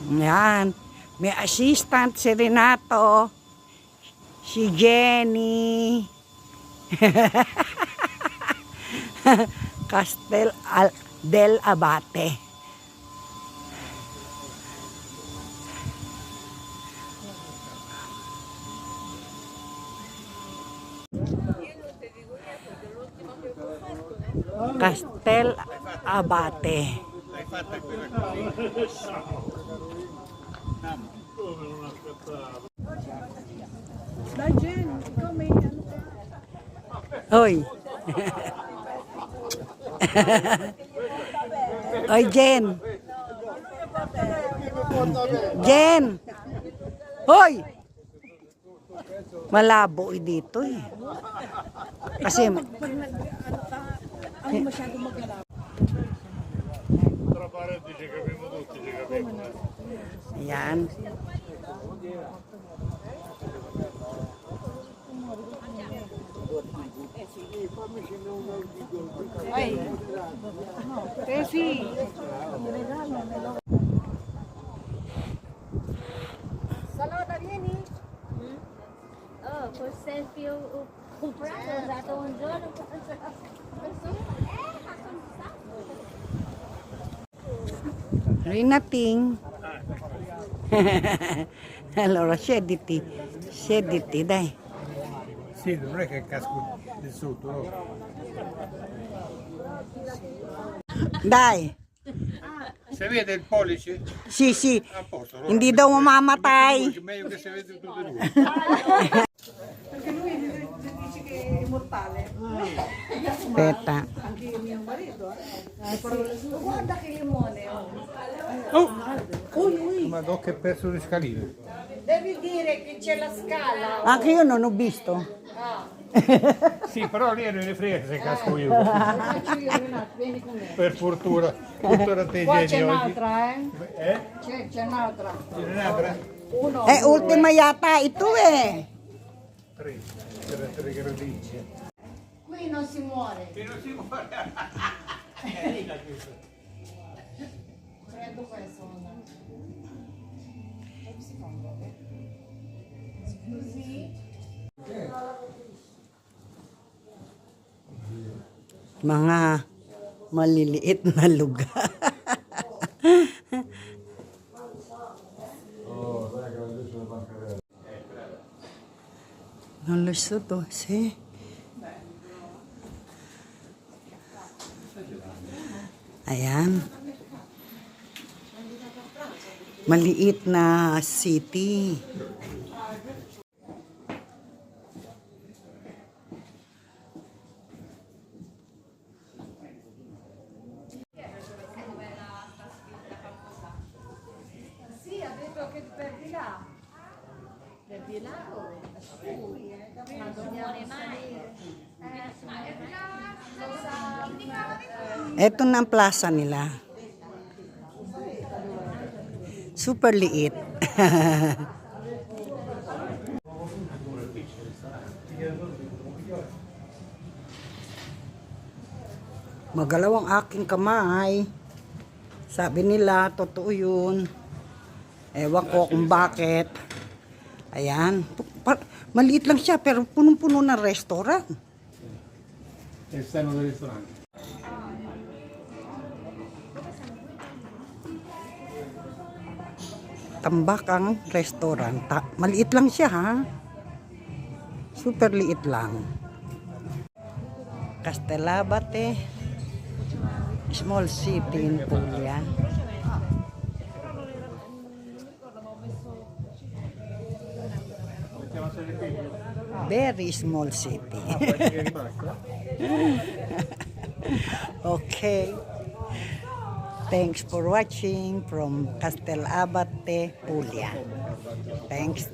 Yan. May assistant si Renato. Si Jenny. Del Abate. Castel Abate. Hoy. Hoy, Jen. Jen. Hoy. Malabo dito eh. Kasi ang masyado maglaro. ayan. Ay. Tefi. Saluda vieni. Oh, for selfie o comprato dato un giorno. Rinating. Allora, scenditi. Scenditi, dai. Sì, non è che casco di sotto. No? Dai. Se vede il pollice? Sì, sì. A posto. Allora, Hindi daw mamamatay. meglio che si vede tutte e due. Perché lui dice che è immortale. Aspetta. Anche il mio marito. Guarda che limone. Ma do che perso le scaline. Devi dire che c'è la scala. Anche io non ho visto. Sì, però lì non ne frega se casco io. Faccio io, Renato, vieni con me. Per fortuna. Tutta te Qua c'è Jenny oggi. un'altra, eh? Eh? C'è un'altra. Ce n'è un'altra? Uno. Ultima yata ito eh. Tre. C'era tre gradini. Qui non si muore. E non si muore. Prendo questo. Mga maliliit na lugar. Non lo so to, sì. Ayan. Maliit na city. Sì, ha detto che per di là. Per di là? Ma non muore mai. Ito na ang plaza nila. Super liit. Magalaw ang aking kamay. Sabi nila, totoo yun. Ewan ko kung bakit. Ayan. Maliit lang siya, pero punong-puno ng restaurant. E stanno del ristorante. Tambak ang restaurant. Maliit lang siya, ha? Super liit lang. Castelabate, small city in Puglia. Very small city. Okay. Thanks for watching from Castelabate, Puglia. Thanks.